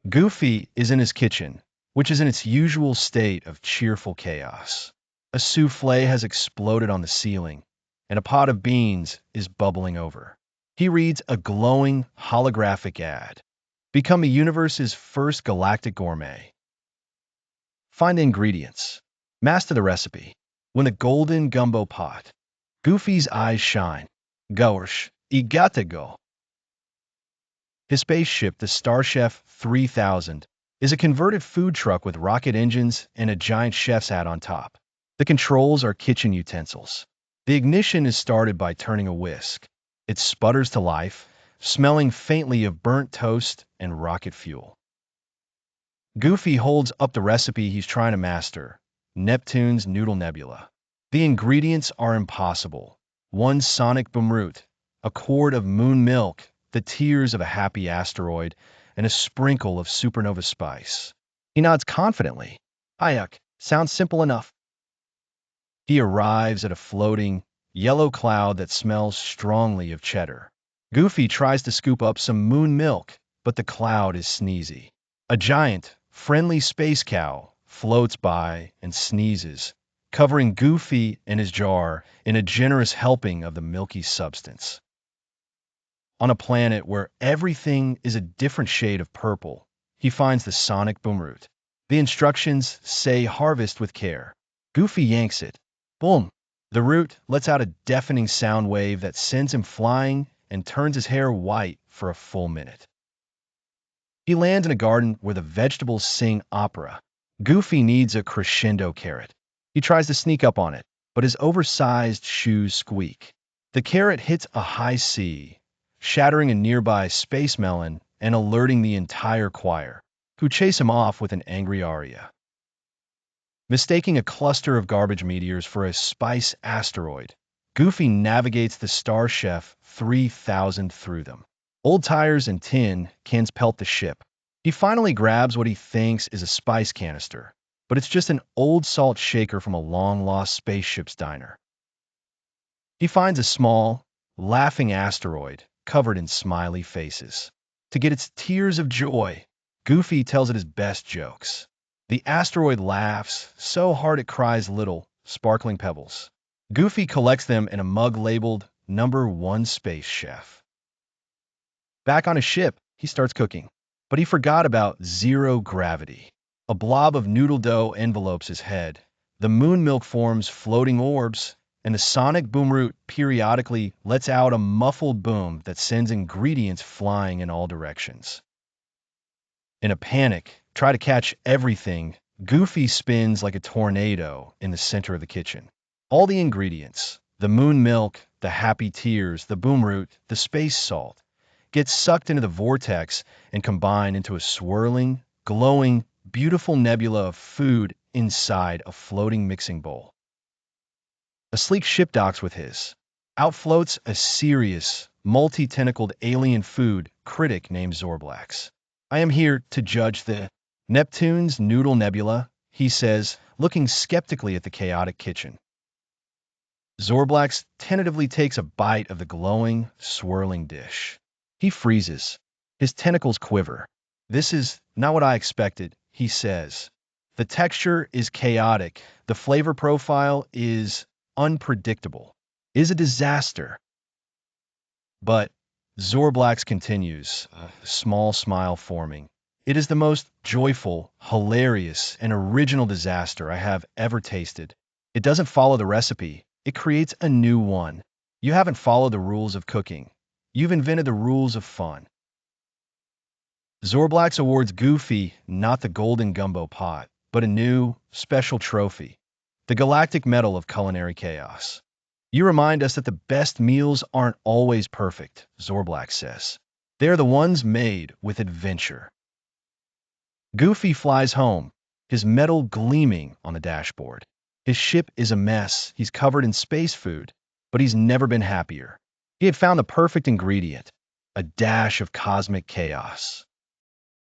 Goofy is in his kitchen, which is in its usual state of cheerful chaos. A souffle has exploded on the ceiling, and a pot of beans is bubbling over. He reads a glowing, holographic ad. Become the universe's first galactic gourmet. Find the ingredients. Master the recipe. Win a golden gumbo pot. Goofy's eyes shine. Gosh, I gotta go. His spaceship, the Starchef 3000, is a converted food truck with rocket engines and a giant chef's hat on top. The controls are kitchen utensils. The ignition is started by turning a whisk. It sputters to life, smelling faintly of burnt toast and rocket fuel. Goofy holds up the recipe he's trying to master, Neptune's Noodle Nebula. The ingredients are impossible. One sonic boom root, a quart of moon milk, the tears of a happy asteroid, and a sprinkle of supernova spice. He nods confidently. Hayek, sounds simple enough. He arrives at a floating, yellow cloud that smells strongly of cheddar. Goofy tries to scoop up some moon milk, but the cloud is sneezy. A giant, friendly space cow floats by and sneezes, covering Goofy and his jar in a generous helping of the milky substance. On a planet where everything is a different shade of purple, he finds the sonic boom root. The instructions say harvest with care. Goofy yanks it. Boom! The root lets out a deafening sound wave that sends him flying and turns his hair white for a full minute. He lands in a garden where the vegetables sing opera. Goofy needs a crescendo carrot. He tries to sneak up on it, but his oversized shoes squeak. The carrot hits a high C, shattering a nearby space melon and alerting the entire choir, who chase him off with an angry aria. Mistaking a cluster of garbage meteors for a spice asteroid, Goofy navigates the Starchef 3000 through them. Old tires and tin cans pelt the ship. He finally grabs what he thinks is a spice canister, but it's just an old salt shaker from a long-lost spaceship's diner. He finds a small, laughing asteroid covered in smiley faces. To get its tears of joy, Goofy tells it his best jokes. The asteroid laughs so hard it cries little, sparkling pebbles. Goofy collects them in a mug labeled #1 Space Chef. Back on his ship, he starts cooking. But he forgot about zero gravity. A blob of noodle dough envelopes his head. The moon milk forms floating orbs, and the sonic boom root periodically lets out a muffled boom that sends ingredients flying in all directions. In a panic, try to catch everything, Goofy spins like a tornado in the center of the kitchen. All the ingredients, the moon milk, the happy tears, the boom root, the space salt, get sucked into the vortex and combine into a swirling, glowing, beautiful nebula of food inside a floating mixing bowl. A sleek ship docks with his. Out floats a serious, multi-tentacled alien food critic named Zorblax. I am here to judge the Neptune's Noodle Nebula, he says, looking skeptically at the chaotic kitchen. Zorblax tentatively takes a bite of the glowing, swirling dish. He freezes. His tentacles quiver. This is not what I expected, he says. The texture is chaotic. The flavor profile is unpredictable. Is a disaster. But Zorblax continues, a small smile forming. It is the most joyful, hilarious, and original disaster I have ever tasted. It doesn't follow the recipe. It creates a new one. You haven't followed the rules of cooking. You've invented the rules of fun. Zorblax awards Goofy not the golden gumbo pot, but a new, special trophy, the Galactic Medal of Culinary Chaos. You remind us that the best meals aren't always perfect, Zorblax says. They're the ones made with adventure. Goofy flies home, his medal gleaming on the dashboard. His ship is a mess. He's covered in space food, but he's never been happier. He had found the perfect ingredient, a dash of cosmic chaos.